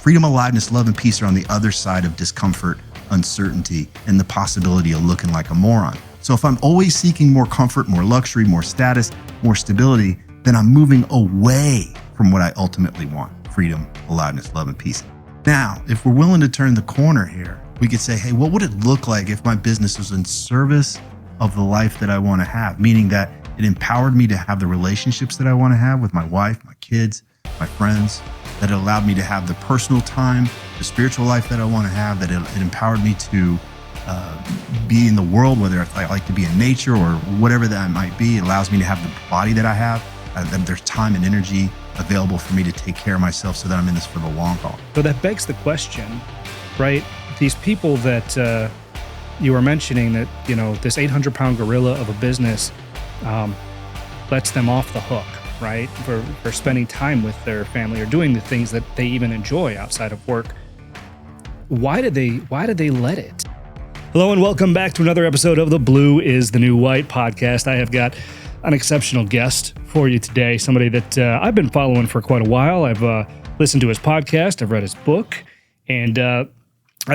Freedom, aliveness, love, and peace are on the other side of discomfort, uncertainty, and the possibility of looking like a moron. So if I'm always seeking more comfort, more luxury, more status, more stability, then I'm moving away from what I ultimately want: freedom, aliveness, love, and peace. Now, if we're willing to turn the corner here, we could say, hey, what would it look like if my business was in service of the life that I want to have? Meaning that it empowered me to have the relationships that I want to have with my wife, my kids, my friends, that it allowed me to have the personal time, the spiritual life that I want to have, that it empowered me to be in the world, whether I like to be in nature or whatever that might be. It allows me to have the body that I have, that there's time and energy available for me to take care of myself so that I'm in this for the long haul. So that begs the question, right? These people that you were mentioning, that, you know, this 800-pound gorilla of a business lets them off the hook, right? For spending time with their family or doing the things that they even enjoy outside of work. Why did they let it? Hello and welcome back to another episode of the Blue is the New White podcast. I have got an exceptional guest for you today, somebody that I've been following for quite a while. I've listened to his podcast, I've read his book, and I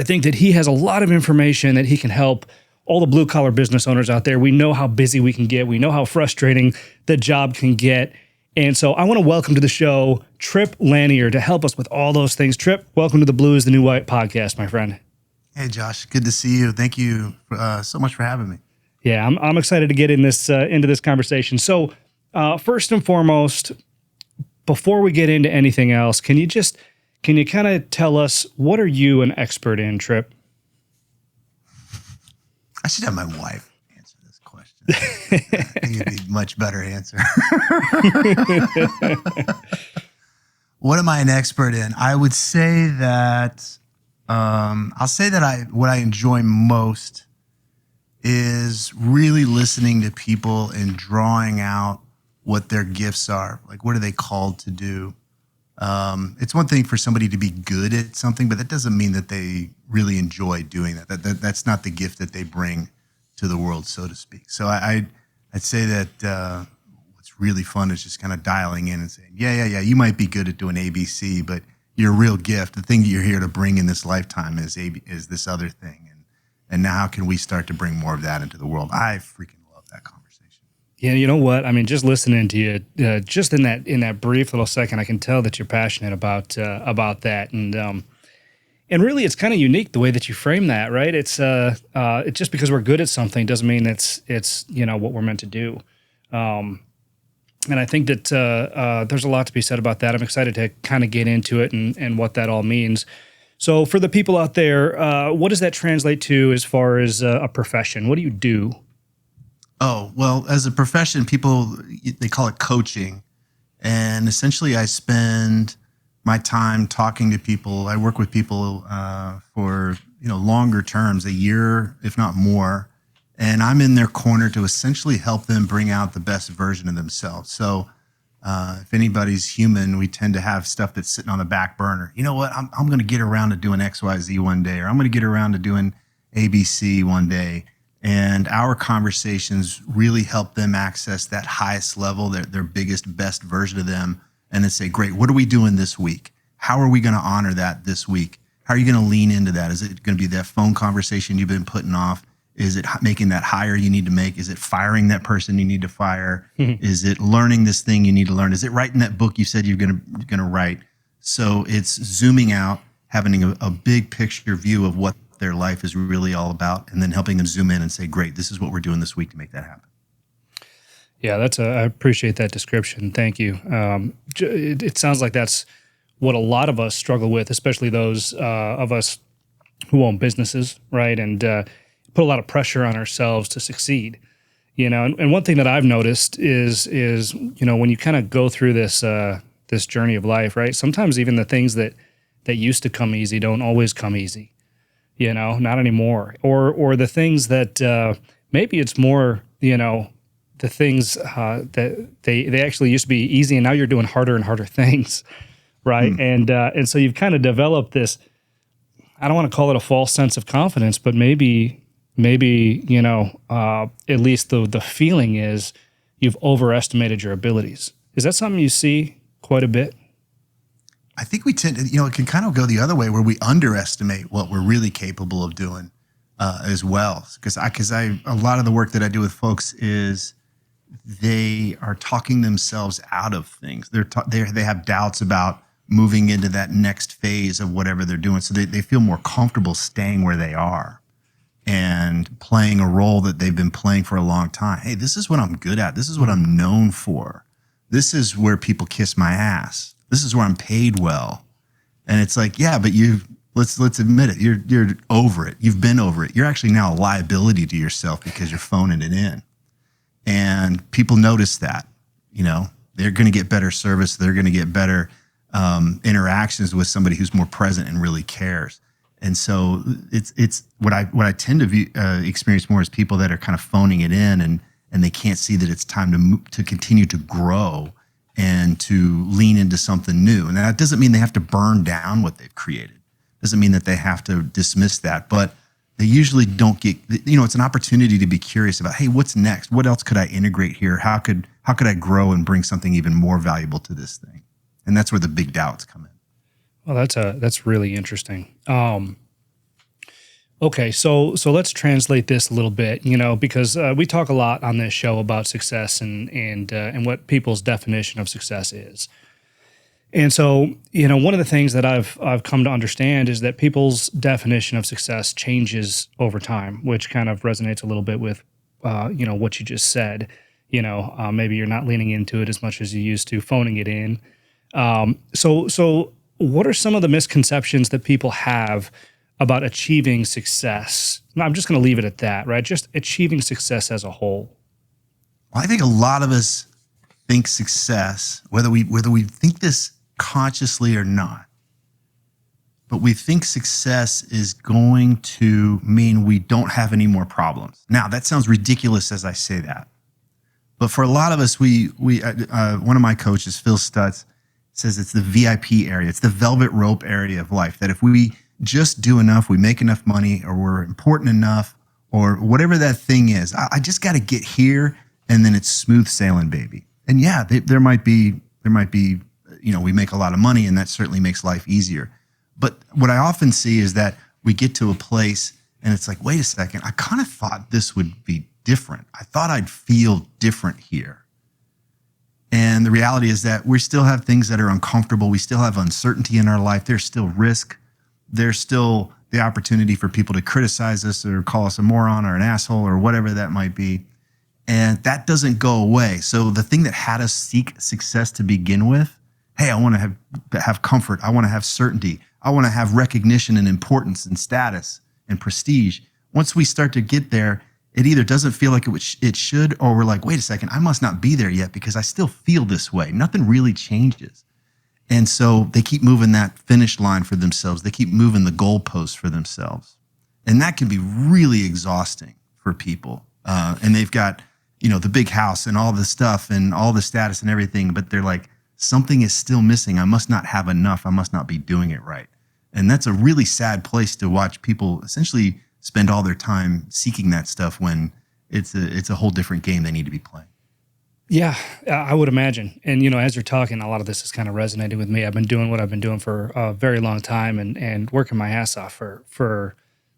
think that he has a lot of information that he can help all the blue-collar business owners out there. We know how busy we can get. We know how frustrating the job can get. And so I want to welcome to the show Tripp Lanier to help us with all those things. Tripp, welcome to the Blue is the New White podcast, my friend. Hey, Josh, good to see you. Thank you so much for having me. Yeah, I'm excited to get in this into this conversation. So first and foremost, before we get into anything else, can you kind of tell us, what are you an expert in, Tripp? I should have my wife answer this question. I think it'd be a much better answer. What am I an expert in? I would say that what I enjoy most is really listening to people and drawing out what their gifts are. Like, what are they called to do? It's one thing for somebody to be good at something, but that doesn't mean that they really enjoy doing that. That's not the gift that they bring to the world, so to speak. So I'd say that what's really fun is just kind of dialing in and saying, yeah, you might be good at doing ABC, but your real gift, the thing that you're here to bring in this lifetime, is this other thing. And now how can we start to bring more of that into the world? I freaking love that conversation. Yeah, you know what? I mean, just listening to you, just in that brief little second, I can tell that you're passionate about that, and really, it's kind of unique the way that you frame that, right? It's just because we're good at something doesn't mean it's what we're meant to do, and I think that there's a lot to be said about that. I'm excited to kind of get into it and what that all means. So, for the people out there, what does that translate to as far as a profession? What do you do? Oh, well, as a profession, they call it coaching. And essentially I spend my time talking to people. I work with people for, longer terms, a year, if not more. And I'm in their corner to essentially help them bring out the best version of themselves. So if anybody's human, we tend to have stuff that's sitting on the back burner. You know what? I'm going to get around to doing XYZ one day, or I'm going to get around to doing ABC one day. And our conversations really help them access that highest level, their biggest, best version of them, and then say, great, what are we doing this week? How are we going to honor that this week? How are you going to lean into that? Is it going to be that phone conversation you've been putting off? Is it making that hire you need to make? Is it firing that person you need to fire? Is it learning this thing you need to learn? Is it writing that book you said you're going to write? So it's zooming out, having a big picture view of what their life is really all about, and then helping them zoom in and say, great, this is what we're doing this week to make that happen. Yeah, I appreciate that description. Thank you. It sounds like that's what a lot of us struggle with, especially those of us who own businesses, right? And put a lot of pressure on ourselves to succeed. And one thing that I've noticed is when you kind of go through this journey of life, right? Sometimes even the things that used to come easy don't always come easy. Not anymore. Or the things that maybe it's more, the things that they actually used to be easy, and now you're doing harder and harder things, right? And so you've kind of developed this, I don't want to call it a false sense of confidence, but maybe at least the feeling is you've overestimated your abilities. Is that something you see quite a bit? I think we tend to, it can kind of go the other way where we underestimate what we're really capable of doing as well. Because a lot of the work that I do with folks is they are talking themselves out of things. They have doubts about moving into that next phase of whatever they're doing. So they feel more comfortable staying where they are and playing a role that they've been playing for a long time. Hey, this is what I'm good at. This is what I'm known for. This is where people kiss my ass. This is where I'm paid well. And it's like, yeah, but let's admit it. You're over it. You've been over it. You're actually now a liability to yourself because you're phoning it in. And people notice that, they're going to get better service. They're going to get better interactions with somebody who's more present and really cares. And so it's what I tend to experience more is people that are kind of phoning it in and they can't see that it's time to continue to grow and to lean into something new. And that doesn't mean they have to burn down what they've created. Doesn't mean that they have to dismiss that, but they usually don't get, it's an opportunity to be curious about, hey, what's next? What else could I integrate here? How could I grow and bring something even more valuable to this thing? And that's where the big doubts come in. Well, that's really interesting. Okay, so let's translate this a little bit, because we talk a lot on this show about success and what people's definition of success is. And so, one of the things that I've come to understand is that people's definition of success changes over time, which kind of resonates a little bit with, what you just said. Maybe you're not leaning into it as much as you used to, phoning it in. So what are some of the misconceptions that people have about achieving success? No, I'm just going to leave it at that, right? Just achieving success as a whole. Well, I think a lot of us think success, whether we think this consciously or not, but we think success is going to mean we don't have any more problems. Now, that sounds ridiculous as I say that, but for a lot of us, one of my coaches, Phil Stutz, says it's the VIP area. It's the velvet rope area of life, that if we just do enough, we make enough money, or we're important enough, or whatever that thing is, I just got to get here, and then it's smooth sailing, baby. And yeah, there might be, we make a lot of money, and that certainly makes life easier. But what I often see is that we get to a place and it's like, wait a second, I kind of thought this would be different. I thought I'd feel different here. And the reality is that we still have things that are uncomfortable. We still have uncertainty in our life. There's still risk. There's still the opportunity for people to criticize us or call us a moron or an asshole or whatever that might be. And that doesn't go away. So the thing that had us seek success to begin with, hey, I want to have comfort. I want to have certainty. I want to have recognition and importance and status and prestige. Once we start to get there, it either doesn't feel like it should, or we're like, wait a second, I must not be there yet because I still feel this way. Nothing really changes. And so they keep moving that finish line for themselves. They keep moving the goalposts for themselves. And that can be really exhausting for people. And they've got, the big house and all the stuff and all the status and everything, but they're like, something is still missing. I must not have enough. I must not be doing it right. And that's a really sad place to watch people essentially spend all their time seeking that stuff when it's a whole different game they need to be playing. Yeah, I would imagine. And, as you're talking, a lot of this is kind of resonating with me. I've been doing what I've been doing for a very long time and working my ass off for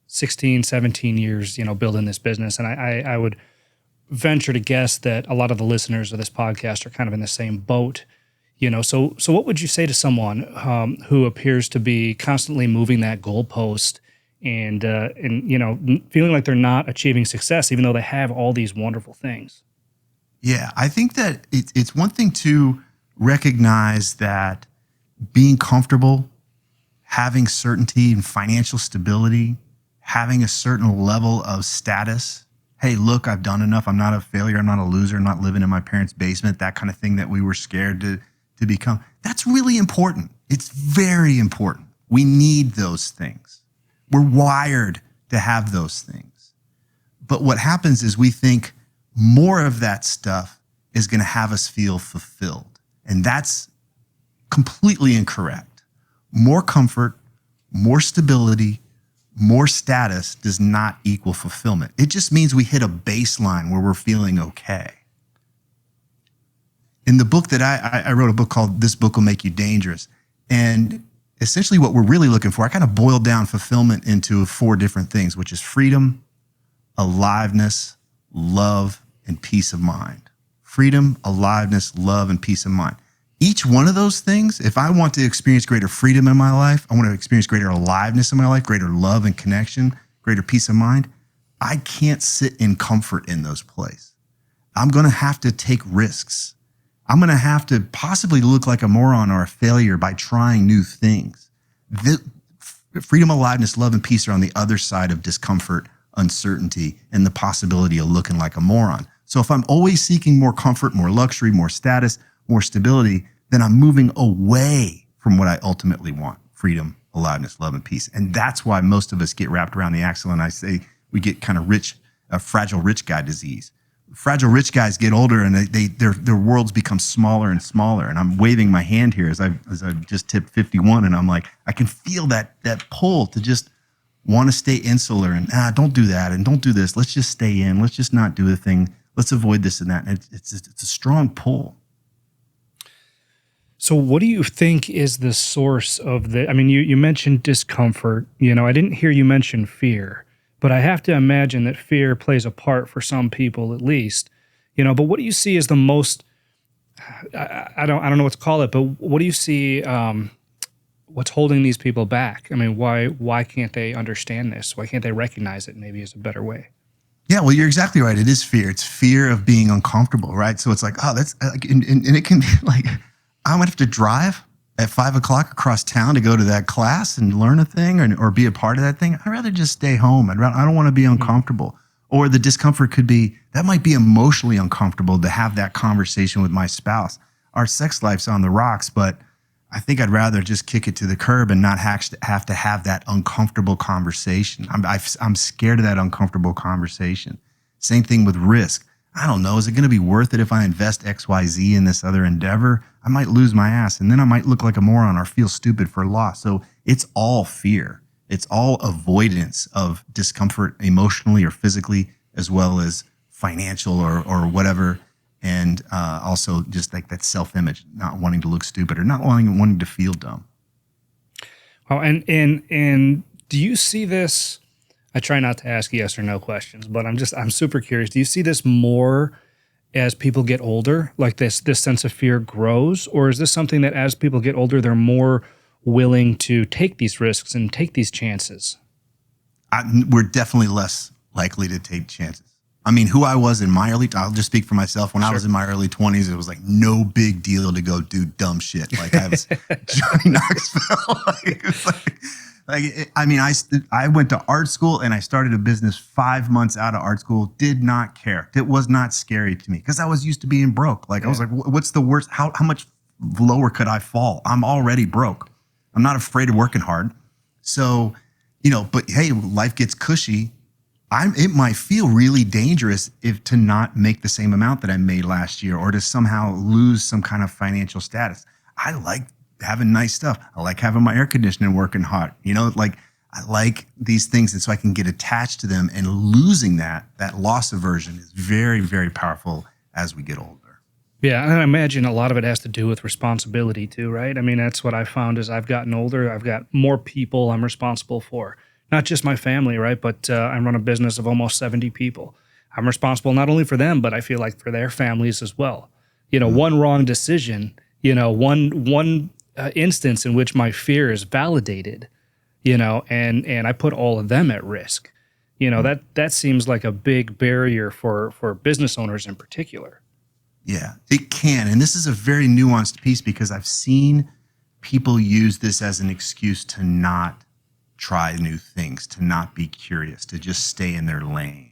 16, 17 years, building this business. And I would venture to guess that a lot of the listeners of this podcast are kind of in the same boat. So what would you say to someone who appears to be constantly moving that goalpost and feeling like they're not achieving success, even though they have all these wonderful things? Yeah, I think that it's one thing to recognize that being comfortable, having certainty and financial stability, having a certain level of status. Hey, look, I've done enough. I'm not a failure. I'm not a loser. I'm not living in my parents' basement, that kind of thing that we were scared to become. That's really important. It's very important. We need those things. We're wired to have those things. But what happens is we think more of that stuff is going to have us feel fulfilled. And that's completely incorrect. More comfort, more stability, more status does not equal fulfillment. It just means we hit a baseline where we're feeling okay. In the book that I wrote a book called This Book Will Make You Dangerous. And essentially what we're really looking for, I kind of boiled down fulfillment into 4 different things, which is freedom, aliveness, love, and peace of mind. Freedom, aliveness, love, and peace of mind. Each one of those things, if I want to experience greater freedom in my life, I want to experience greater aliveness in my life, greater love and connection, greater peace of mind, I can't sit in comfort in those places. I'm going to have to take risks. I'm going to have to possibly look like a moron or a failure by trying new things. Freedom, aliveness, love, and peace are on the other side of discomfort, uncertainty, and the possibility of looking like a moron. So if I'm always seeking more comfort, more luxury, more status, more stability, then I'm moving away from what I ultimately want: freedom, aliveness, love, and peace. And that's why most of us get wrapped around the axle. And I say we get kind of fragile rich guy disease. Fragile rich guys get older and their worlds become smaller and smaller. And I'm waving my hand here as I've just tipped 51, and I'm like, I can feel that pull to just want to stay insular and don't do that and don't do this. Let's just stay in. Let's just not do the thing. Let's avoid this and that. And it's a strong pull. So what do you think is the source of I mean, you mentioned discomfort. I didn't hear you mention fear, but I have to imagine that fear plays a part for some people at least. But what do you see as the most, I don't know what to call it, but what do you see, what's holding these people back? I mean, why can't they understand this? Why can't they recognize it maybe is a better way? Yeah, well, you're exactly right. It is fear. It's fear of being uncomfortable, right? So it's like, that's like, and it can be like, I'm gonna have to drive at 5 o'clock across town to go to that class and learn a thing or be a part of that thing. I'd rather just stay home. I don't want to be uncomfortable. Or the discomfort could be, that might be emotionally uncomfortable to have that conversation with my spouse. Our sex life's on the rocks, but I think I'd rather just kick it to the curb and not have to have that uncomfortable conversation. I'm scared of that uncomfortable conversation. Same thing with risk. I don't know. Is it going to be worth it if I invest XYZ in this other endeavor? I might lose my ass and then I might look like a moron or feel stupid for loss. So it's all fear. It's all avoidance of discomfort emotionally or physically, as well as financial or whatever. And also just like that self-image, not wanting to look stupid or not wanting to feel dumb. Well, and do you see this? I try not to ask yes or no questions, but I'm super curious. Do you see this more as people get older, like this sense of fear grows, or is this something that as people get older, they're more willing to take these risks and take these chances? We're definitely less likely to take chances. I mean, who I was in my I'll just speak for myself. When I was in my early 20s, it was like no big deal to go do dumb shit. Like I was Johnny Knoxville. I went to art school and I started a business 5 months out of art school. Did not care. It was not scary to me because I was used to being broke. Like I was like, what's the worst? How much lower could I fall? I'm already broke. I'm not afraid of working hard. So, but hey, life gets cushy. It might feel really dangerous to not make the same amount that I made last year or to somehow lose some kind of financial status. I like having nice stuff. I like having my air conditioning working hot. I like these things. And so I can get attached to them, and losing that loss aversion is very, very powerful as we get older. Yeah, and I imagine a lot of it has to do with responsibility too, right? I mean, that's what I found as I've gotten older. I've got more people I'm responsible for. Not just my family, right? But I run a business of almost 70 people. I'm responsible not only for them, but I feel like for their families as well. One wrong decision, one instance in which my fear is validated, and I put all of them at risk. That seems like a big barrier for business owners in particular. Yeah, it can. And this is a very nuanced piece because I've seen people use this as an excuse to not try new things, to not be curious, to just stay in their lane.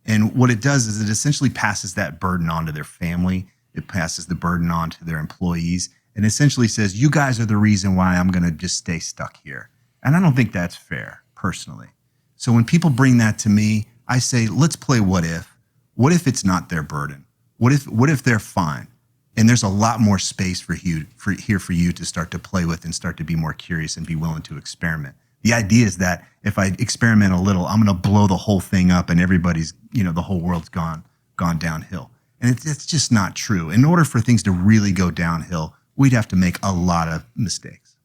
And what it does is it essentially passes that burden on to their family. It passes the burden on to their employees and essentially says, you guys are the reason why I'm going to just stay stuck here. And I don't think that's fair, personally. So when people bring that to me, I say, let's play what if. What if it's not their burden? What if they're fine? And there's a lot more space for you to start to play with and start to be more curious and be willing to experiment. The idea is that if I experiment a little, I'm going to blow the whole thing up and everybody's, the whole world's gone downhill. And it's just not true. In order for things to really go downhill, we'd have to make a lot of mistakes.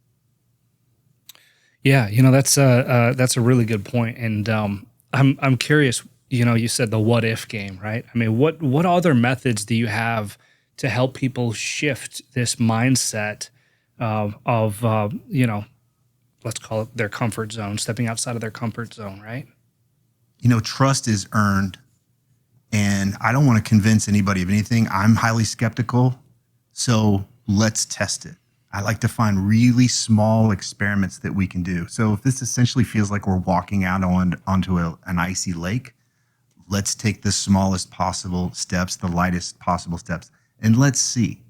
Yeah, that's a really good point, and I'm curious. You said the what if game, right? I mean, what other methods do you have to help people shift this mindset of let's call it their comfort zone, stepping outside of their comfort zone, right? Trust is earned, and I don't want to convince anybody of anything. I'm highly skeptical, so let's test it. I like to find really small experiments that we can do. So if this essentially feels like we're walking out onto an icy lake, let's take the smallest possible steps, the lightest possible steps, and let's see.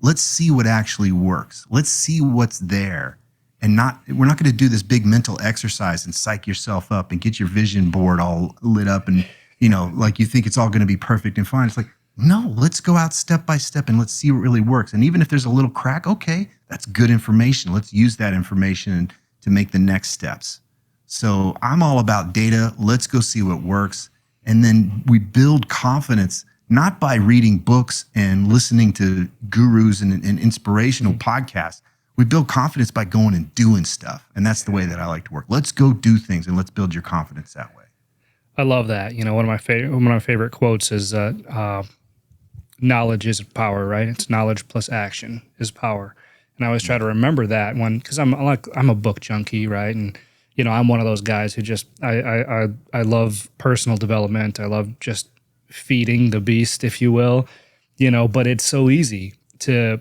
Let's see what actually works. Let's see what's there. And we're not going to do this big mental exercise and psych yourself up and get your vision board all lit up and, like you think it's all going to be perfect and fine. It's like, no, let's go out step by step and let's see what really works. And even if there's a little crack, okay, that's good information. Let's use that information to make the next steps. So I'm all about data. Let's go see what works. And then we build confidence, not by reading books and listening to gurus and inspirational podcasts. We build confidence by going and doing stuff. And that's the way that I like to work. Let's go do things and let's build your confidence that way. I love that. One of my favorite quotes is knowledge is power, right? It's knowledge plus action is power. And I always try to remember that because I'm a book junkie, right? And I'm one of those guys who just I love personal development. I love just feeding the beast, if you will. But it's so easy to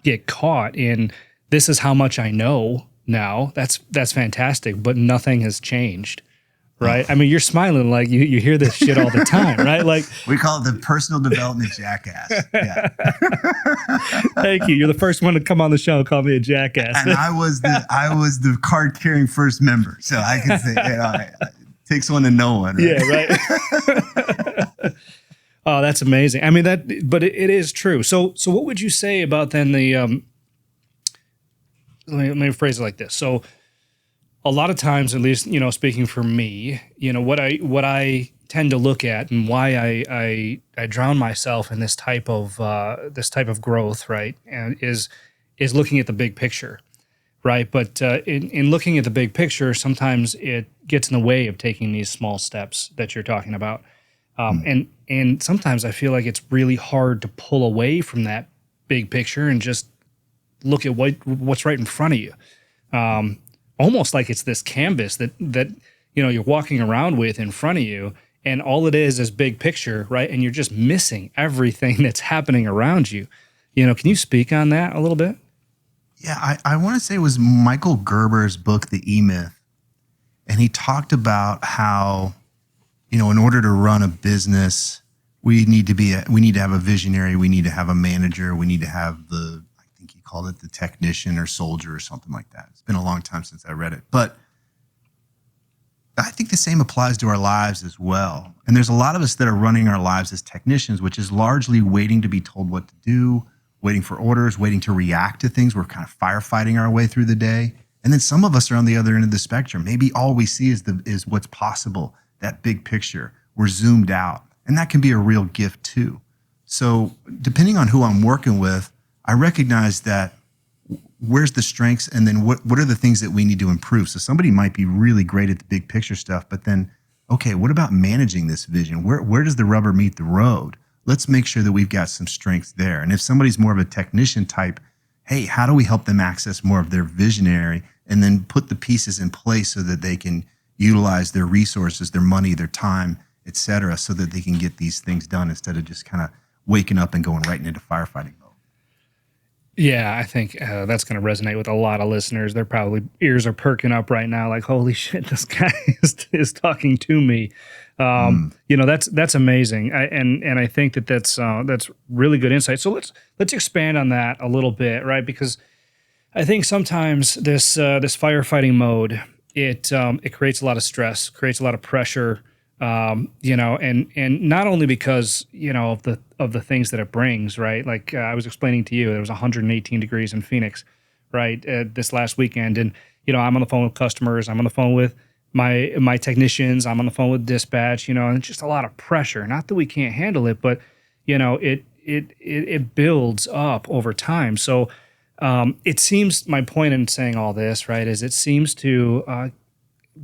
get caught in this is how much I know now. That's fantastic, but nothing has changed. Right. I mean, you're smiling like you hear this shit all the time, right? Like we call it the personal development jackass. Yeah. Thank you. You're the first one to come on the show and call me a jackass. And I was the card carrying first member, so I can say it takes one to know one. Right? Yeah. Right. Oh, that's amazing. I mean but it is true. So what would you say about then the let me phrase it like this. So a lot of times, at least, speaking for me, what I tend to look at and why I drown myself in this type of growth, right, and is looking at the big picture, right? But in looking at the big picture, sometimes it gets in the way of taking these small steps that you're talking about, and sometimes I feel like it's really hard to pull away from that big picture and just look at what's right in front of you. Almost like it's this canvas that you're walking around with in front of you, and all it is big picture, right? And you're just missing everything that's happening around you. Can you speak on that a little bit? Yeah, I want to say it was Michael Gerber's book, The E-Myth, and he talked about how, in order to run a business, we need to have a visionary, we need to have a manager, we need to have he called it the technician or soldier or something like that. It's been a long time since I read it. But I think the same applies to our lives as well. And there's a lot of us that are running our lives as technicians, which is largely waiting to be told what to do, waiting for orders, waiting to react to things. We're kind of firefighting our way through the day. And then some of us are on the other end of the spectrum. Maybe all we see is what's possible, that big picture. We're zoomed out. And that can be a real gift too. So depending on who I'm working with, I recognize that where's the strengths and then what are the things that we need to improve? So somebody might be really great at the big picture stuff, but then, okay, what about managing this vision? Where does the rubber meet the road? Let's make sure that we've got some strengths there. And if somebody's more of a technician type, hey, how do we help them access more of their visionary and then put the pieces in place so that they can utilize their resources, their money, their time, et cetera, so that they can get these things done instead of just kind of waking up and going right into firefighting mode. Yeah, I think that's going to resonate with a lot of listeners. Their probably ears are perking up right now, like, "Holy shit, this guy is talking to me." That's amazing, and I think that's really good insight. So let's expand on that a little bit, right? Because I think sometimes this firefighting mode it creates a lot of stress, creates a lot of pressure. And not only because, of the things that it brings, right? Like I was explaining to you, it was 118 degrees in Phoenix, right? This last weekend. And, I'm on the phone with customers. I'm on the phone with my technicians. I'm on the phone with dispatch, and it's just a lot of pressure. Not that we can't handle it, but, it builds up over time. So It seems, my point in saying all this, right, is it seems to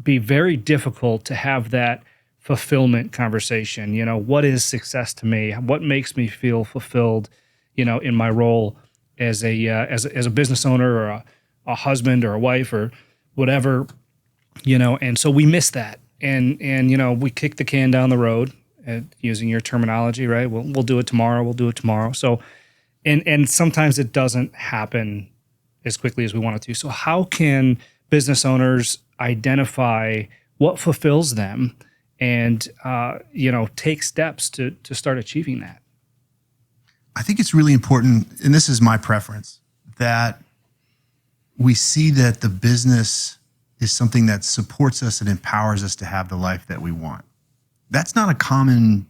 be very difficult to have that fulfillment conversation. What is success to me? What makes me feel fulfilled, in my role as a business owner, or a husband or a wife or whatever, and so we miss that. And we kick the can down the road, using your terminology, right? We'll do it tomorrow. We'll do it tomorrow. So, and sometimes it doesn't happen as quickly as we want it to. So how can business owners identify what fulfills them and, take steps to start achieving that? I think it's really important, and this is my preference, that we see that the business is something that supports us and empowers us to have the life that we want. That's not a common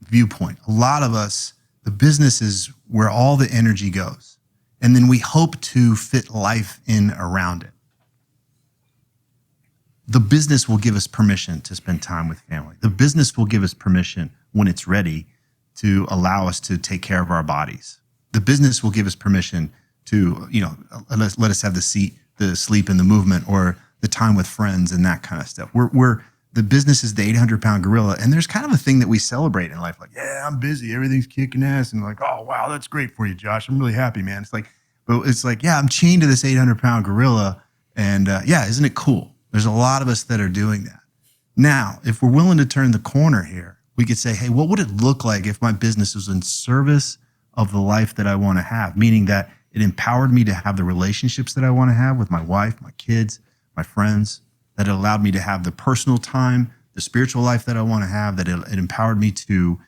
viewpoint. A lot of us, the business is where all the energy goes, and then we hope to fit life in around it. The business will give us permission to spend time with family. The business will give us permission when it's ready to allow us to take care of our bodies. The business will give us permission to, let us have the sleep and the movement, or the time with friends and that kind of stuff. The business is the 800-pound gorilla, and there's kind of a thing that we celebrate in life, like, yeah, I'm busy, everything's kicking ass, and like, oh wow, that's great for you, Josh. I'm really happy, man. It's like, yeah, I'm chained to this 800-pound gorilla, and yeah, isn't it cool? There's a lot of us that are doing that. Now, if we're willing to turn the corner here, we could say, hey, what would it look like if my business was in service of the life that I want to have? Meaning that it empowered me to have the relationships that I want to have with my wife, my kids, my friends, that it allowed me to have the personal time, the spiritual life that I want to have, that it empowered me to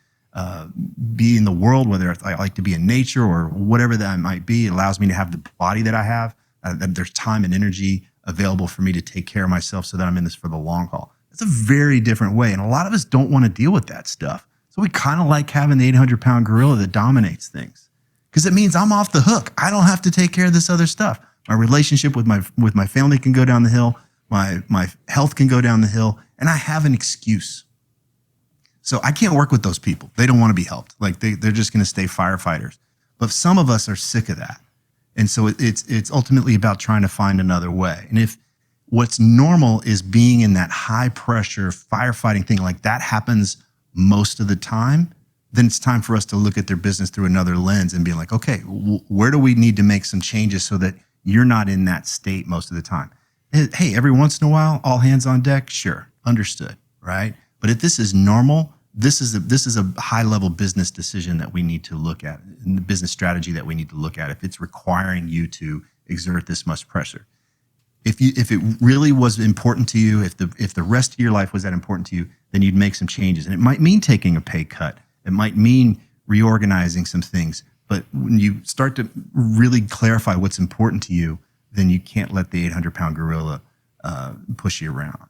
be in the world, whether I like to be in nature or whatever that might be. It allows me to have the body that I have, that there's time and energy available for me to take care of myself so that I'm in this for the long haul. It's a very different way. And a lot of us don't want to deal with that stuff. So we kind of like having the 800-pound gorilla that dominates things, because it means I'm off the hook. I don't have to take care of this other stuff. My relationship with my family can go down the hill. My health can go down the hill, and I have an excuse. So I can't work with those people. They don't want to be helped. Like they're just going to stay firefighters. But some of us are sick of that. And so it's ultimately about trying to find another way. And if what's normal is being in that high pressure firefighting thing, like that happens most of the time, then it's time for us to look at their business through another lens and be like, okay, where do we need to make some changes so that you're not in that state most of the time? Hey, every once in a while, all hands on deck, sure, understood, right? But if this is normal, this is a high level business decision that we need to look at, and the business strategy that we need to look at if it's requiring you to exert this much pressure. If it really was important to you, if the rest of your life was that important to you, then you'd make some changes. And it might mean taking a pay cut. It might mean reorganizing some things. But when you start to really clarify what's important to you, then you can't let the 800-pound gorilla push you around.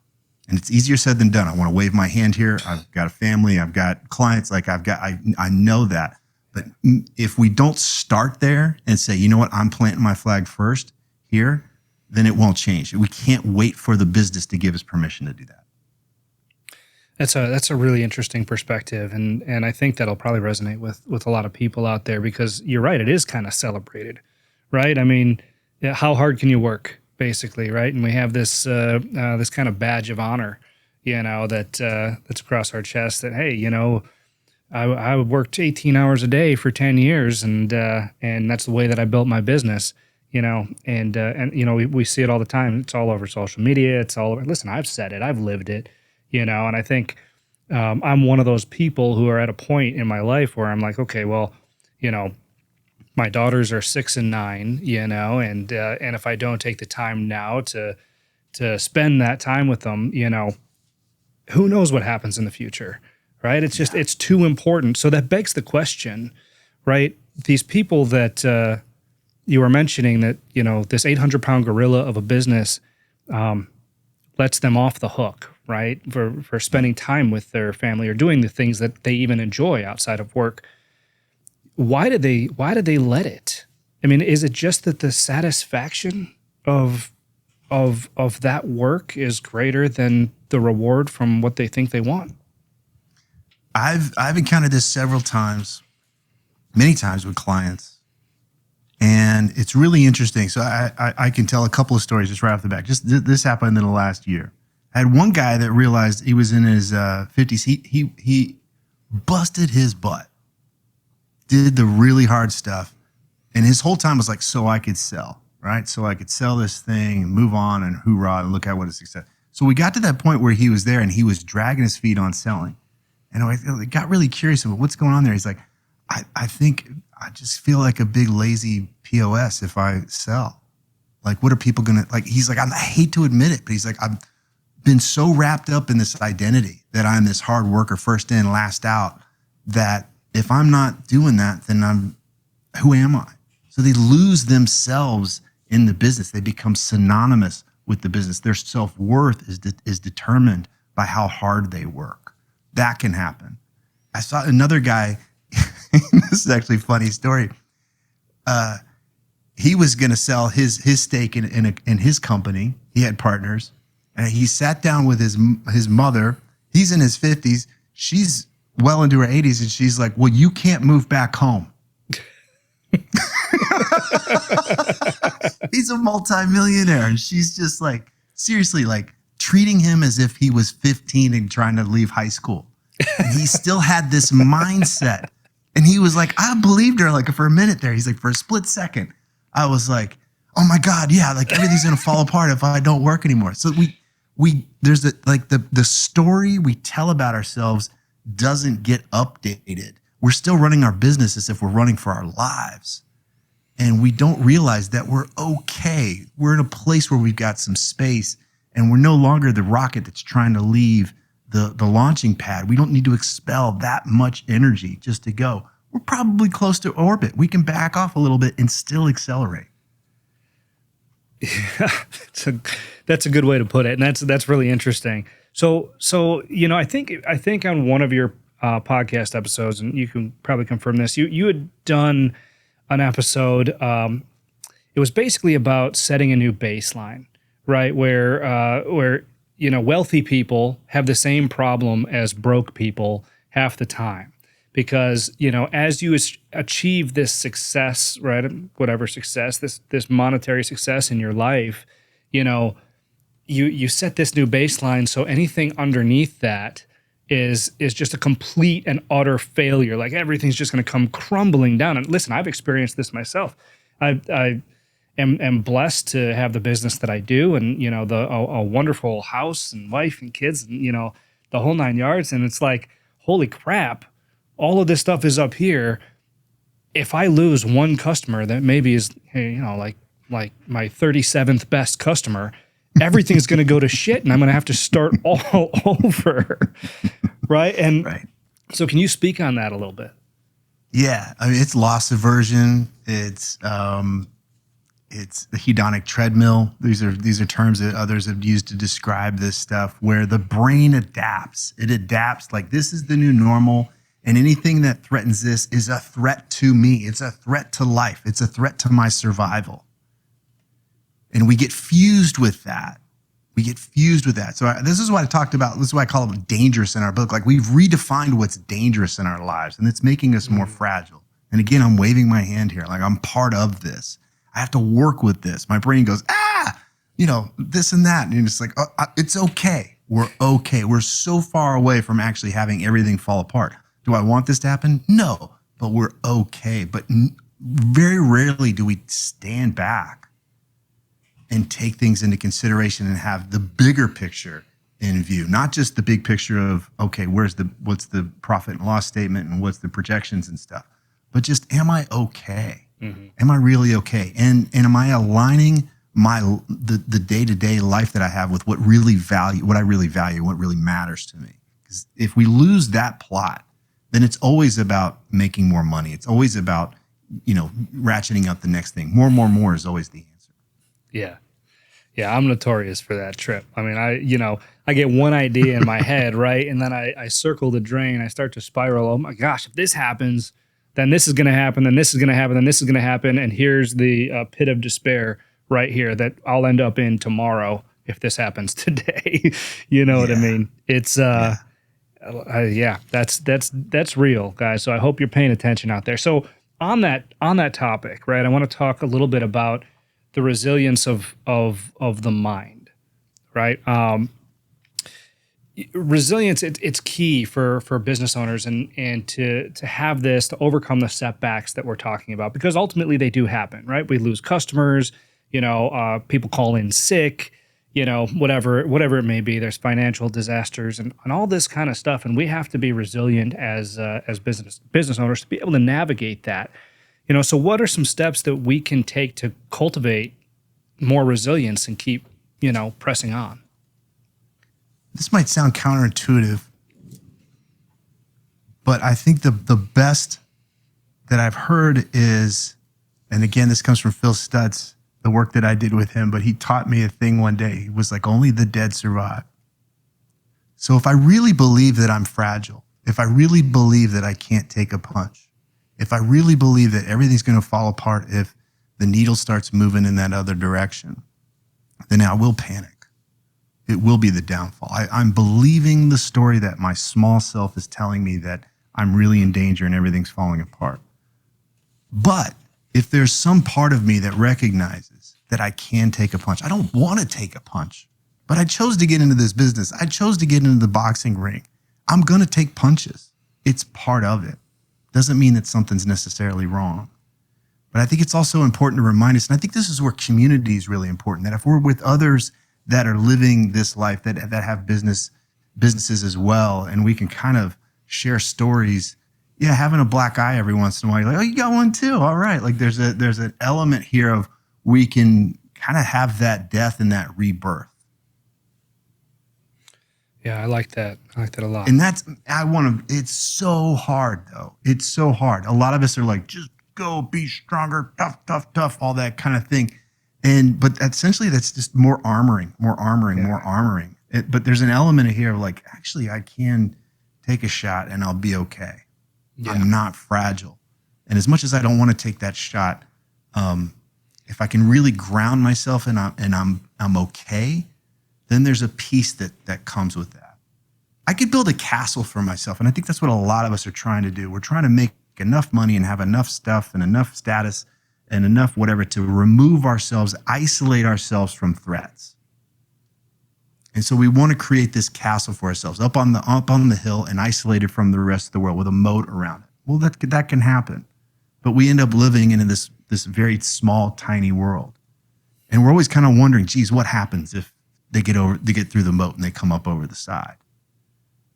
And it's easier said than done. I want to wave my hand here. I've got a family. I've got clients. I know that. But if we don't start there and say, you know what, I'm planting my flag first here, then it won't change. We can't wait for the business to give us permission to do that. That's a really interesting perspective, and I think that'll probably resonate with a lot of people out there, because you're right, it is kind of celebrated, right? I mean, how hard can you work, basically, right? And we have this this kind of badge of honor, that's across our chest, that hey, I worked 18 hours a day for 10 years, and that's the way that I built my business. We see it all the time. It's all over social media. It's all over. Listen, I've said it. I've lived it. And I think I'm one of those people who are at a point in my life where I'm like, okay, well, my daughters are 6 and 9, and if I don't take the time now to spend that time with them, who knows what happens in the future, right? It's just, it's too important. So that begs the question, right? These people that you were mentioning, that, this 800-pound gorilla of a business lets them off the hook, right? For spending time with their family or doing the things that they even enjoy outside of work. Why did they let it? I mean, is it just that the satisfaction of that work is greater than the reward from what they think they want? I've encountered this several times, many times with clients. And it's really interesting. So I can tell a couple of stories just right off the bat. Just this happened in the last year. I had one guy that realized he was in his 50s. He busted his butt, did the really hard stuff. And his whole time was like, so I could sell, right? So I could sell this thing and move on and hoorah and look at what a success. So we got to that point where he was there and he was dragging his feet on selling. And I got really curious about what's going on there. He's like, I think I just feel like a big lazy POS if I sell. Like, what are people going to, like, he's like, I hate to admit it, but he's like, I've been so wrapped up in this identity that I'm this hard worker, first in, last out, that if I'm not doing that, then who am I? So they lose themselves in the business. They become synonymous with the business. Their self-worth is determined by how hard they work. That can happen. I saw another guy, this is actually a funny story. He was going to sell his stake in his company. He had partners, and he sat down with his mother. He's in his 50s. She's well into her 80s, and she's like, well, you can't move back home. He's a multimillionaire, and she's just like, seriously, like treating him as if he was 15 and trying to leave high school. And he still had this mindset. And he was like, I believed her like for a minute there. He's like, for a split second, I was like, oh my God, yeah, like everything's gonna fall apart if I don't work anymore. So there's the story we tell about ourselves doesn't get updated. We're still running our business as if we're running for our lives. And we don't realize that we're okay. We're in a place where we've got some space and we're no longer the rocket that's trying to leave the launching pad. We don't need to expel that much energy just to go. We're probably close to orbit. We can back off a little bit and still accelerate. Yeah, that's a good way to put it. And that's really interesting. So, I think on one of your podcast episodes, and you can probably confirm this, you had done an episode. It was basically about setting a new baseline, right? Where wealthy people have the same problem as broke people half the time, because as you achieve this success, right? Whatever success, this monetary success in your life, you set this new baseline. So anything underneath that is just a complete and utter failure. Like everything's just going to come crumbling down. And listen, I've experienced this myself. I am blessed to have the business that I do, and a wonderful house and wife and kids, and the whole nine yards. And it's like, holy crap, all of this stuff is up here. If I lose one customer that maybe is like my 37th best customer, everything's going to go to shit, and I'm going to have to start all over. Right. And right. So can you speak on that a little bit? Yeah. I mean, it's loss aversion. It's the hedonic treadmill. These are terms that others have used to describe this stuff, where the brain adapts. It adapts like this is the new normal, and anything that threatens this is a threat to me. It's a threat to life. It's a threat to my survival. And we get fused with that. So this is what I talked about. This is why I call it dangerous in our book. Like, we've redefined what's dangerous in our lives, and it's making us more fragile. And again, I'm waving my hand here. Like, I'm part of this. I have to work with this. My brain goes, this and that. And you're just like, it's okay. We're okay. We're so far away from actually having everything fall apart. Do I want this to happen? No, but we're okay. But very rarely do we stand back and take things into consideration and have the bigger picture in view, not just the big picture of, okay, what's the profit and loss statement and what's the projections and stuff, but just, am I okay? Mm-hmm. Am I really okay? And am I aligning the day-to-day life that I have with what I really value, what really matters to me? Because if we lose that plot, then it's always about making more money. It's always about, ratcheting up the next thing. More is always the answer. Yeah, I'm notorious for that, Tripp. I mean, I get one idea in my head, right? And then I circle the drain. I start to spiral. Oh my gosh, if this happens, then this is going to happen, then this is going to happen, then this is going to happen. And here's the pit of despair right here that I'll end up in tomorrow if this happens today. You know what I mean? It's, that's real, guys. So I hope you're paying attention out there. So on that topic, right? I want to talk a little bit about the resilience of the mind, right? Resilience, it's key for business owners and to have this, to overcome the setbacks that we're talking about, because ultimately they do happen, right? We lose customers, people call in sick, whatever it may be. There's financial disasters and all this kind of stuff, and we have to be resilient as business owners to be able to navigate that. So what are some steps that we can take to cultivate more resilience and keep pressing on? This might sound counterintuitive, but I think the best that I've heard is, and again, this comes from Phil Stutz, the work that I did with him, but he taught me a thing one day. He was like, only the dead survive. So if I really believe that I'm fragile, if I really believe that I can't take a punch, if I really believe that everything's going to fall apart if the needle starts moving in that other direction, then I will panic. It will be the downfall. I'm believing the story that my small self is telling me, that I'm really in danger and everything's falling apart. But if there's some part of me that recognizes that I can take a punch, I don't want to take a punch, but I chose to get into this business. I chose to get into the boxing ring. I'm going to take punches. It's part of it. Doesn't mean that something's necessarily wrong. But I think it's also important to remind us, and I think this is where community is really important, that if we're with others that are living this life, that have businesses as well, and we can kind of share stories. Yeah, having a black eye every once in a while, you're like, oh, you got one too. All right. Like there's an element here of we can kind of have that death and that rebirth. Yeah, I like that. I like that a lot. And it's so hard though. It's so hard. A lot of us are like, just go, be stronger, tough, all that kind of thing. But essentially that's just more armoring. But there's an element here of like, actually, I can take a shot and I'll be okay. Yeah. I'm not fragile. And as much as I don't want to take that shot, if I can really ground myself and I'm okay, then there's a peace that comes with that. I could build a castle for myself. And I think that's what a lot of us are trying to do. We're trying to make enough money and have enough stuff and enough status and enough whatever to remove ourselves, isolate ourselves from threats. And so we want to create this castle for ourselves up on the hill and isolated from the rest of the world with a moat around it. Well, that can happen. But we end up living in this very small, tiny world. And we're always kind of wondering, geez, what happens if they get through the moat and they come up over the side?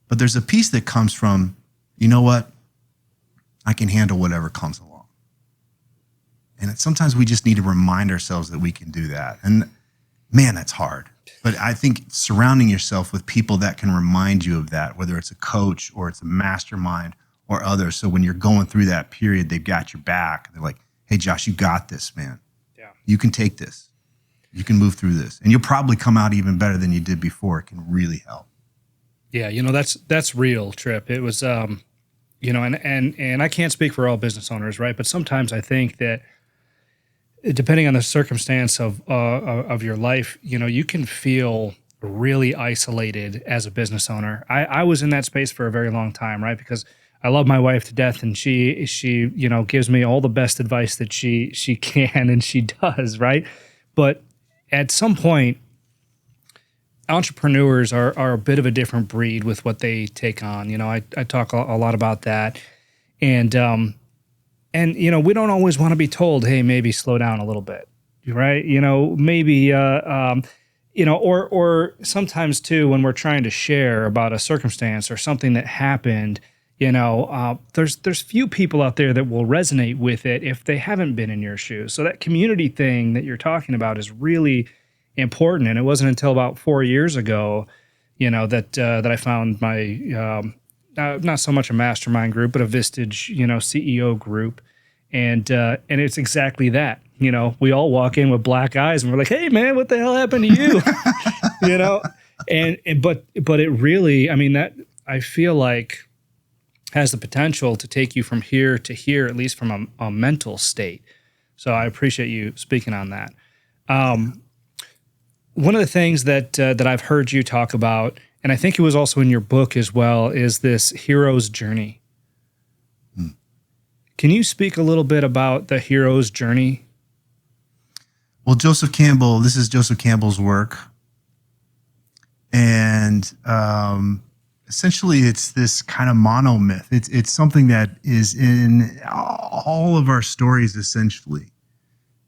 But there's a piece that comes from, you know what? I can handle whatever comes along. And sometimes we just need to remind ourselves that we can do that. And man, that's hard. But I think surrounding yourself with people that can remind you of that, whether it's a coach or it's a mastermind or others. So when you're going through that period, they've got your back. They're like, hey, Josh, you got this, man. Yeah. You can take this. You can move through this. And you'll probably come out even better than you did before. It can really help. Yeah, that's real, Tripp. It was, and I can't speak for all business owners, right? But sometimes I think that depending on the circumstance of your life, you can feel really isolated as a business owner. I was in that space for a very long time, right? Because I love my wife to death, and she gives me all the best advice that she can, and she does, right? But at some point, entrepreneurs are a bit of a different breed with what they take on. I talk a lot about that, and we don't always want to be told, hey, maybe slow down a little bit, right? Maybe or sometimes too, when we're trying to share about a circumstance or something that happened, there's few people out there that will resonate with it if they haven't been in your shoes. So that community thing that you're talking about is really important. And it wasn't until about 4 years ago, that I found my not so much a mastermind group, but a Vistage, CEO group. And it's exactly that. We all walk in with black eyes and we're like, hey man, what the hell happened to you? But it really, that I feel like has the potential to take you from here to here, at least from a mental state. So I appreciate you speaking on that. One of the things that I've heard you talk about, and I think it was also in your book as well, is this hero's journey. Can you speak a little bit about the hero's journey? Well, this is Joseph Campbell's work. And essentially, it's this kind of monomyth. It's something that is in all of our stories, essentially.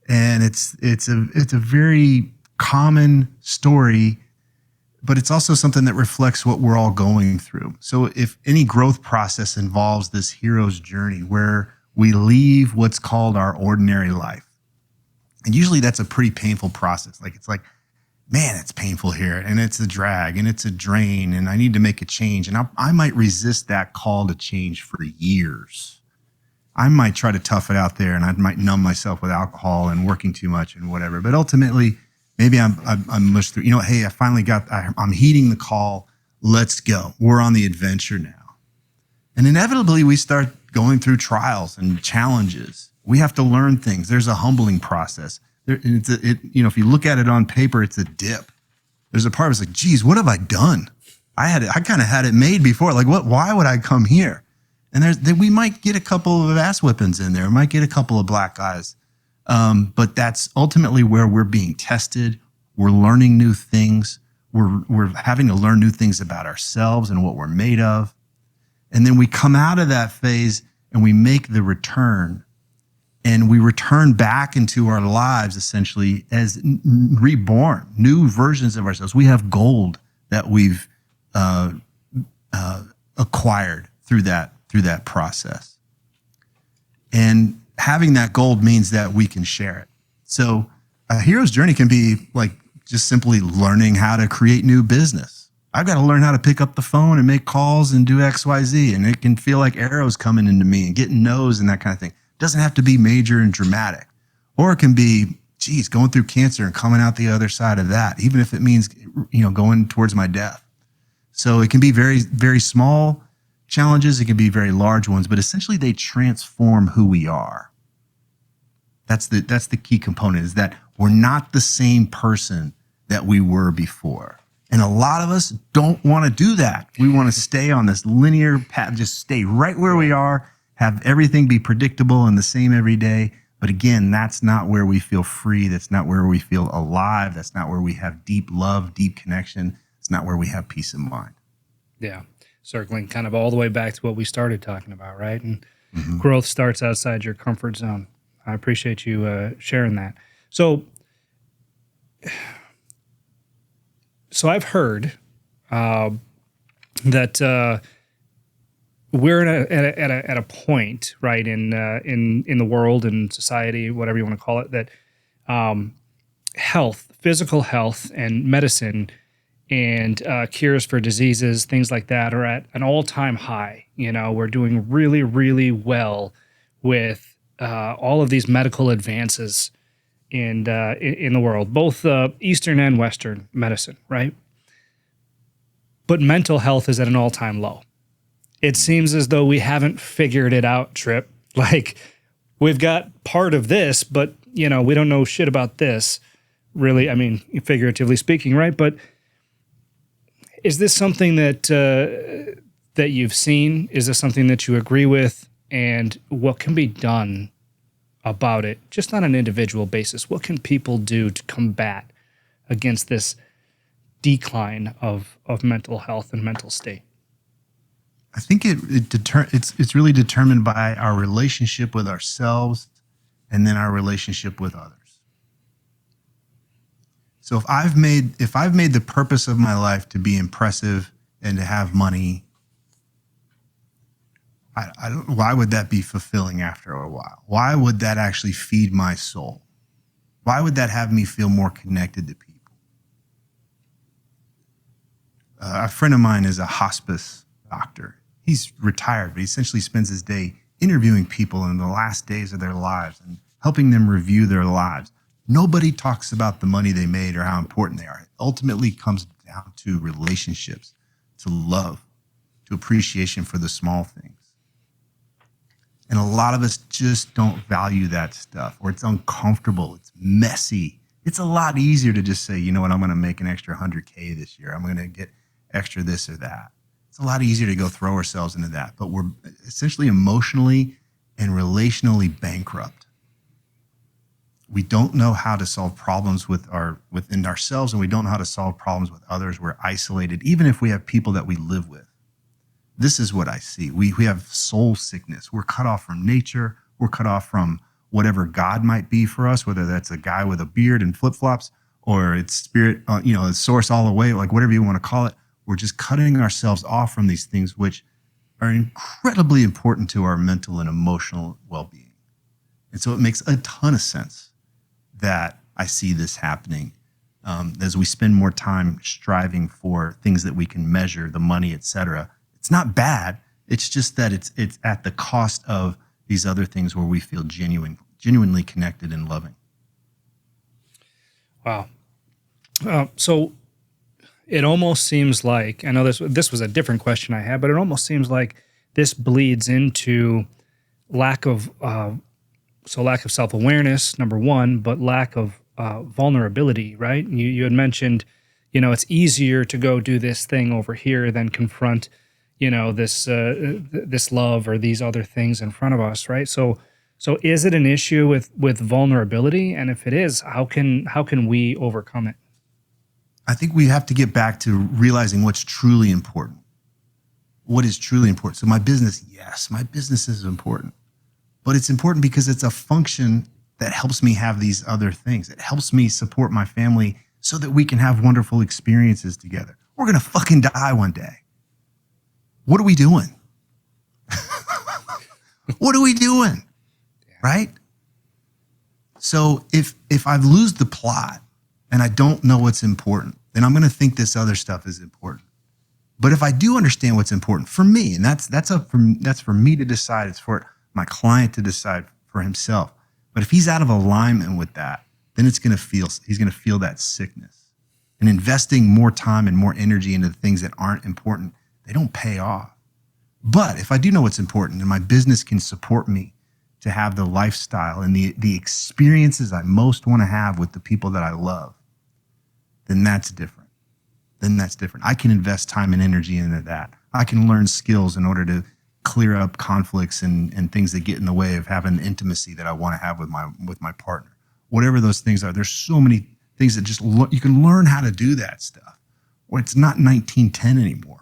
And it's a very common story, but it's also something that reflects what we're all going through. So if any growth process involves this hero's journey where we leave what's called our ordinary life, and usually that's a pretty painful process. It's like, man, it's painful here, and it's a drag, and it's a drain, and I need to make a change. And I might resist that call to change for years. I might try to tough it out there, and I might numb myself with alcohol and working too much and whatever. But ultimately, maybe I'm mushed through. Hey, I'm heeding the call. Let's go. We're on the adventure now. And inevitably, we start going through trials and challenges. We have to learn things. There's a humbling process. If you look at it on paper, it's a dip. There's a part of it's like, geez, what have I done? I kind of had it made before. Like, why would I come here? And we might get a couple of ass whippings in there. We might get a couple of black eyes. But that's ultimately where we're being tested. We're learning new things. We're having to learn new things about ourselves and what we're made of. And then we come out of that phase and we make the return. And we return back into our lives essentially as reborn, new versions of ourselves. We have gold that we've acquired through that process. And having that gold means that we can share it. So a hero's journey can be like just simply learning how to create new business. I've got to learn how to pick up the phone and make calls and do X, Y, Z. And it can feel like arrows coming into me and getting no's and that kind of thing. It doesn't have to be major and dramatic. Or it can be, going through cancer and coming out the other side of that, even if it means, going towards my death. So it can be very, very small challenges. It can be very large ones, but essentially they transform who we are. That's the key component, is that we're not the same person that we were before. And a lot of us don't want to do that. We want to stay on this linear path, just stay right where we are, have everything be predictable and the same every day. But again, that's not where we feel free. That's not where we feel alive. That's not where we have deep love, deep connection. It's not where we have peace of mind. Yeah. Circling kind of all the way back to what we started talking about, right? And growth starts outside your comfort zone. I appreciate you sharing that. So I've heard that we're at a point, right, in the world and society, whatever you want to call it, that health, physical health, and medicine and cures for diseases, things like that, are at an all-time high. We're doing really, really well with all of these medical advances in the world, both Eastern and Western medicine, right? But mental health is at an all-time low. It seems as though we haven't figured it out, Tripp. Like, we've got part of this, but, we don't know shit about this, really. I mean, figuratively speaking, right? But is this something that you've seen? Is this something that you agree with? And what can be done about it, just on an individual basis? What can people do to combat against this decline of mental health and mental state? I think it's really determined by our relationship with ourselves and then our relationship with others. So if I've made the purpose of my life to be impressive and to have money, I don't, why would that be fulfilling after a while? Why would that actually feed my soul? Why would that have me feel more connected to people? A friend of mine is a hospice doctor. He's retired, but he essentially spends his day interviewing people in the last days of their lives and helping them review their lives. Nobody talks about the money they made or how important they are. It ultimately comes down to relationships, to love, to appreciation for the small things. And a lot of us just don't value that stuff, or it's uncomfortable, it's messy. It's a lot easier to just say, I'm going to make an extra 100K this year. I'm going to get extra this or that. It's a lot easier to go throw ourselves into that. But we're essentially emotionally and relationally bankrupt. We don't know how to solve problems within ourselves, and we don't know how to solve problems with others. We're isolated, even if we have people that we live with. This is what I see. We have soul sickness. We're cut off from nature. We're cut off from whatever God might be for us, whether that's a guy with a beard and flip-flops or it's spirit, it's source all the way, like whatever you want to call it. We're just cutting ourselves off from these things, which are incredibly important to our mental and emotional well-being. And so it makes a ton of sense that I see this happening as we spend more time striving for things that we can measure, the money, et cetera. It's not bad. It's just that it's at the cost of these other things where we feel genuinely connected and loving. Wow. So it almost seems like, I know this was a different question I had, but it almost seems like this bleeds into lack of self-awareness, number one, but lack of vulnerability, right? You had mentioned, it's easier to go do this thing over here than confront, this love or these other things in front of us, right? So is it an issue with vulnerability? And if it is, how can we overcome it? I think we have to get back to realizing what's truly important. What is truly important? So my business, yes, my business is important. But it's important because it's a function that helps me have these other things. It helps me support my family so that we can have wonderful experiences together. We're going to fucking die one day. What are we doing? What are we doing? Right? So if I lose the plot and I don't know what's important, then I'm going to think this other stuff is important. But if I do understand what's important for me, and that's for me to decide, it's for my client to decide for himself. But if he's out of alignment with that, then he's going to feel that sickness. And investing more time and more energy into the things that aren't important, they don't pay off. But if I do know what's important and my business can support me to have the lifestyle and the experiences I most want to have with the people that I love, then that's different. I can invest time and energy into that. I can learn skills in order to clear up conflicts and things that get in the way of having the intimacy that I want to have with my partner. Whatever those things are, there's so many things that you can learn how to do that stuff. Or it's not 1910 anymore.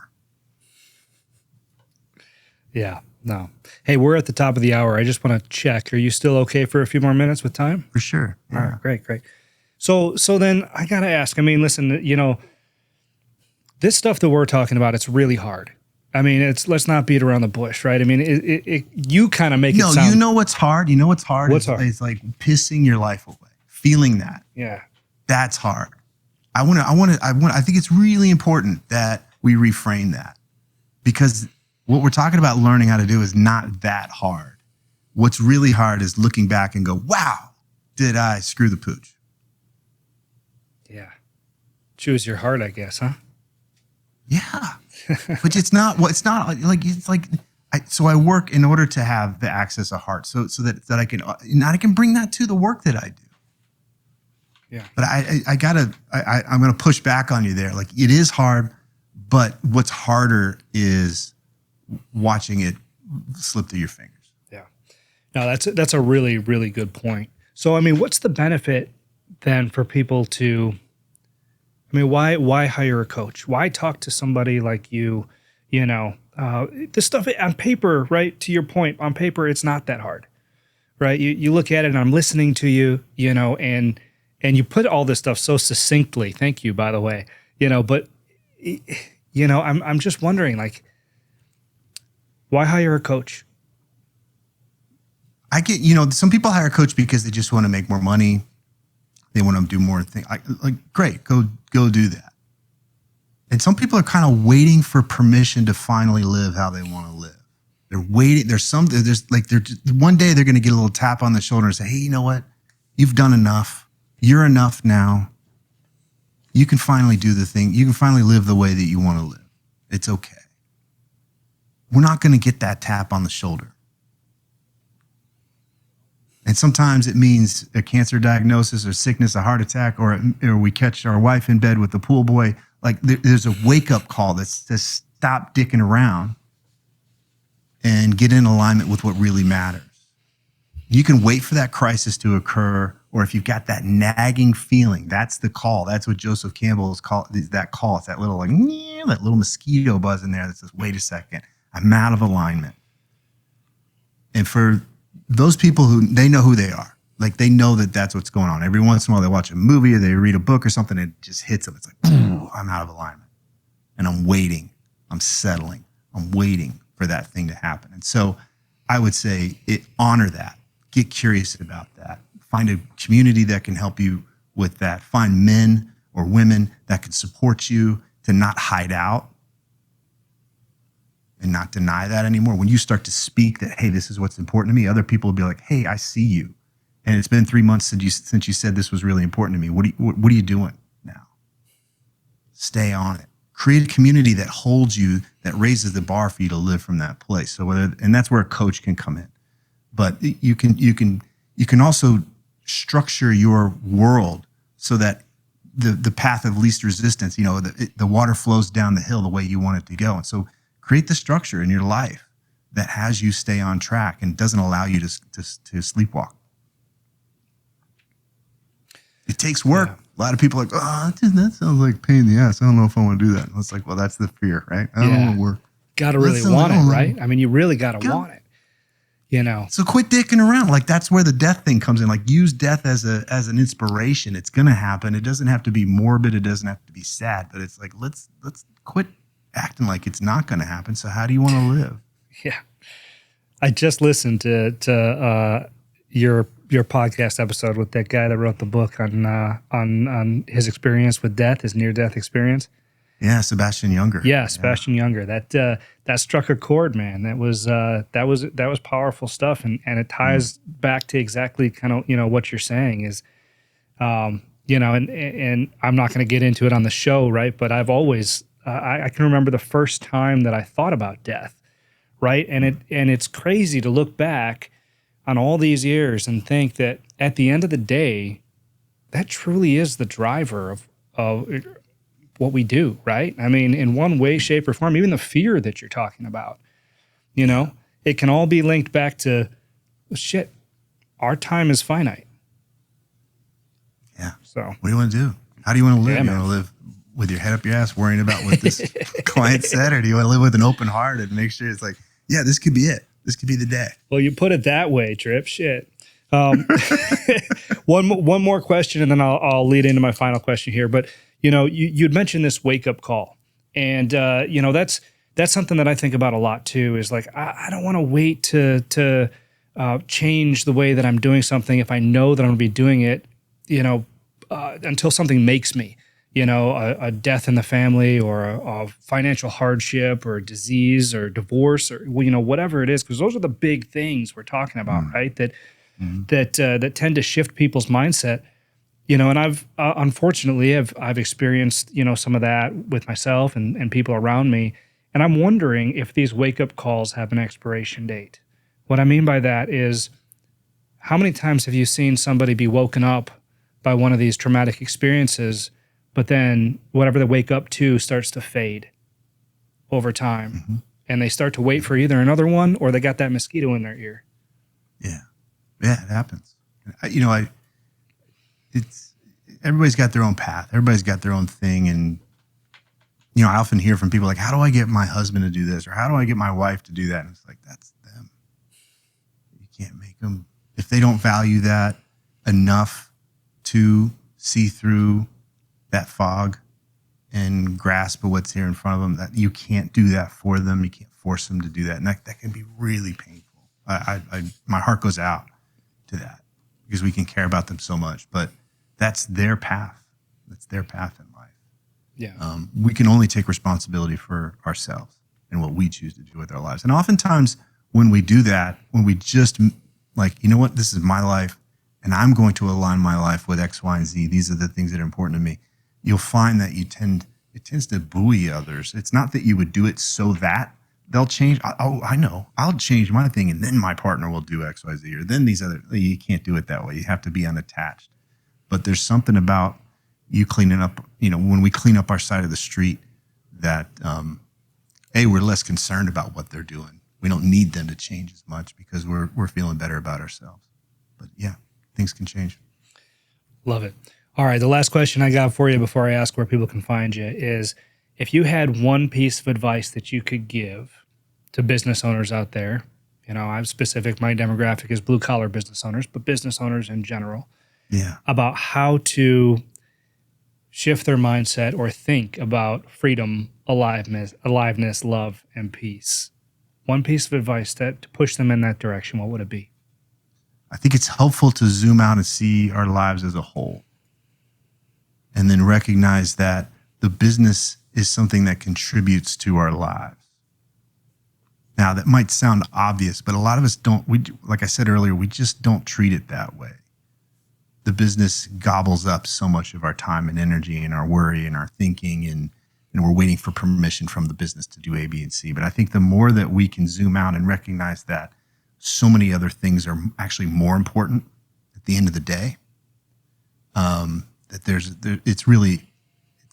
Yeah, no. Hey, we're at the top of the hour. I just want to check. Are you still okay for a few more minutes with time? For sure. Yeah. All right, great. So then I got to ask, listen, this stuff that we're talking about, it's really hard. Let's not beat around the bush, right? You kind of make it sound. No, you know what's hard? You know what's hard? What's hard? It's like pissing your life away. Feeling that. Yeah. That's hard. I think it's really important that we reframe that, because what we're talking about learning how to do is not that hard. What's really hard is looking back and go, wow, did I screw the pooch? Yeah. Choose your heart, I guess, huh? Yeah. But so I work in order to have the access of heart so that I can bring that to the work that I do. Yeah. But I'm going to push back on you there. Like, it is hard, but what's harder is watching it slip through your fingers. Yeah. No, that's a really, really good point. So, what's the benefit then for people to, why hire a coach? Why talk to somebody like you? This stuff on paper, right? To your point, on paper, it's not that hard, right? You look at it and I'm listening to you, and you put all this stuff so succinctly. Thank you, by the way, but I'm just wondering, like, why hire a coach? I get, some people hire a coach because they just want to make more money. They want to do more things. Great, go do that. And some people are kind of waiting for permission to finally live how they want to live. They're waiting. One day they're going to get a little tap on the shoulder and say, hey, you know what? You've done enough. You're enough now. You can finally do the thing. You can finally live the way that you want to live. It's okay. We're not going to get that tap on the shoulder. And sometimes it means a cancer diagnosis or sickness, a heart attack, or we catch our wife in bed with the pool boy. Like, there's a wake-up call that says stop dicking around and get in alignment with what really matters. You can wait for that crisis to occur, or if you've got that nagging feeling, that's the call. That's what Joseph Campbell is called. That call. It's that little like that little mosquito buzz in there that says, "Wait a second, I'm out of alignment." And for those people who they know who they are, like they know that that's what's going on. Every once in a while, they watch a movie or they read a book or something, and it just hits them. It's like, I'm out of alignment, and I'm waiting. I'm settling. I'm waiting for that thing to happen. And so, I would say, honor that. Get curious about that. Find a community that can help you with that. Find men or women that can support you to not hide out and not deny that anymore. When you start to speak that, hey, this is what's important to me, other people will be like, hey, I see you. And it's been 3 months since you said this was really important to me. What are you doing now? Stay on it. Create a community that holds you, that raises the bar for you to live from that place. So and that's where a coach can come in. But you can also structure your world so that the path of least resistance, the water flows down the hill the way you want it to go. And so create the structure in your life that has you stay on track and doesn't allow you to sleepwalk. It takes work. Yeah. A lot of people are like, that sounds like pain in the ass. I don't know if I want to do that. And it's like, well, that's the fear, right? I don't want to work. Got to really want it, right? I mean, you really got to want it. So quit dicking around. Like that's where the death thing comes in. Like use death as an inspiration. It's going to happen. It doesn't have to be morbid. It doesn't have to be sad, but it's like, let's quit acting like it's not going to happen. So how do you want to live? Yeah. I just listened to your podcast episode with that guy that wrote the book on his experience with death, his near-death experience. Yeah, Sebastian Junger. Yeah, Sebastian Junger. That struck a chord, man. That was powerful stuff, and it ties back to exactly kind of what you're saying is, and I'm not going to get into it on the show, right? But I've always I can remember the first time that I thought about death, right? And it's crazy to look back on all these years and think that at the end of the day, that truly is the driver of what we do, right? I mean, in one way, shape, or form, even the fear that you're talking about, it can all be linked back to, shit, our time is finite. Yeah. So what do you want to do? How do you want to live? Yeah, you want to live with your head up your ass worrying about what this client said, or do you want to live with an open heart and make sure it's like, yeah, this could be it. This could be the day. Well, you put it that way, Tripp. Shit. One more question, and then I'll lead into my final question here. But you'd mentioned this wake up call, and that's something that I think about a lot too. Is like I don't want to wait to change the way that I'm doing something if I know that I'm going to be doing it, until something makes me. A death in the family, or a financial hardship, or a disease, or divorce, or whatever it is, because those are the big things we're talking about, right? That tend to shift people's mindset. And I've unfortunately I've experienced some of that with myself and people around me, and I'm wondering if these wake up calls have an expiration date. What I mean by that is, how many times have you seen somebody be woken up by one of these traumatic experiences, but then whatever they wake up to starts to fade over time, and they start to wait for either another one or they got that mosquito in their ear? Yeah, it happens. It's everybody's got their own path. Everybody's got their own thing, and I often hear from people like, "How do I get my husband to do this?" or "How do I get my wife to do that?" And it's like, that's them. You can't make them if they don't value that enough to see through that fog and grasp what's here in front of them. That you can't do that for them. You can't force them to do that, and that can be really painful. My heart goes out to that because we can care about them so much, but that's their path. That's their path in life. Yeah. We can only take responsibility for ourselves and what we choose to do with our lives. And oftentimes when we do that, when we just like, this is my life and I'm going to align my life with X, Y, and Z. These are the things that are important to me. You'll find that it tends to buoy others. It's not that you would do it so that they'll change. I know. I'll change my thing and then my partner will do X, Y, Z, or then you can't do it that way. You have to be unattached. But there's something about you cleaning up, when we clean up our side of the street that, we're less concerned about what they're doing. We don't need them to change as much because we're feeling better about ourselves. But yeah, things can change. Love it. All right. The last question I got for you before I ask where people can find you is, if you had one piece of advice that you could give to business owners out there, I'm specific, my demographic is blue collar business owners, but business owners in general, about how to shift their mindset or think about freedom, aliveness, love, and peace. One piece of advice to push them in that direction, what would it be? I think it's helpful to zoom out and see our lives as a whole, and then recognize that the business is something that contributes to our lives. Now, that might sound obvious, but a lot of us don't. Like I said earlier, we just don't treat it that way. The business gobbles up so much of our time and energy and our worry and our thinking, and we're waiting for permission from the business to do A, B, and C. But I think the more that we can zoom out and recognize that so many other things are actually more important at the end of the day,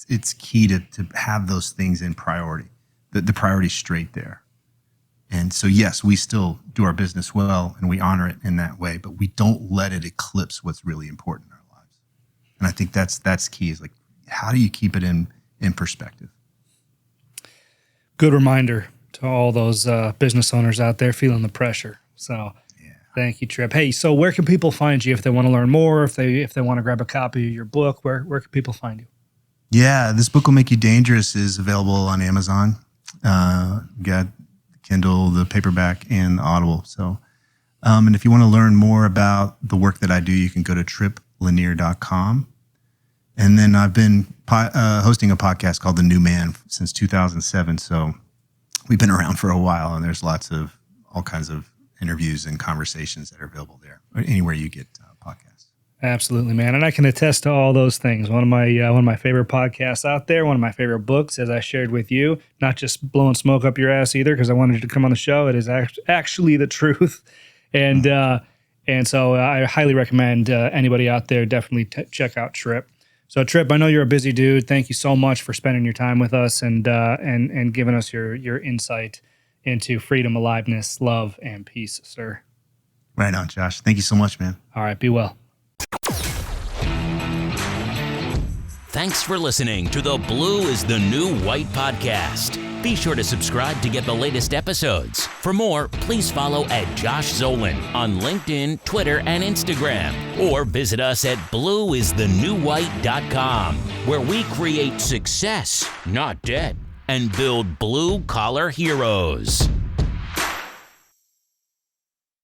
it's key to have those things in priority, the priority straight there. And so, yes, we still do our business well and we honor it in that way, but we don't let it eclipse what's really important in our lives. And I think that's key, is like, how do you keep it in perspective? Good reminder to all those business owners out there feeling the pressure. So thank you, Tripp. Hey, so where can people find you if they want to learn more, if they want to grab a copy of your book? Where can people find you? Yeah, This Book Will Make You Dangerous is available on Amazon. Got Kindle, the paperback, and the Audible. So, and if you want to learn more about the work that I do, you can go to tripplanier.com. And then I've been hosting a podcast called The New Man since 2007. So we've been around for a while, and there's all kinds of interviews and conversations that are available there, or anywhere you get podcasts. Absolutely, man. And I can attest to all those things. One of my favorite podcasts out there, one of my favorite books, as I shared with you, not just blowing smoke up your ass either, because I wanted you to come on the show. It is actually the truth. And so I highly recommend anybody out there definitely check out Tripp. So Tripp, I know you're a busy dude. Thank you so much for spending your time with us and giving us your insight into freedom, aliveness, love, and peace, sir. Right on, Josh. Thank you so much, man. All right, be well. Thanks for listening to the Blue is the New White podcast. Be sure to subscribe to get the latest episodes. For more, please follow at Josh Zolan on LinkedIn, Twitter, and Instagram. Or visit us at blueisthenewwhite.com, where we create success, not debt, and build blue-collar heroes.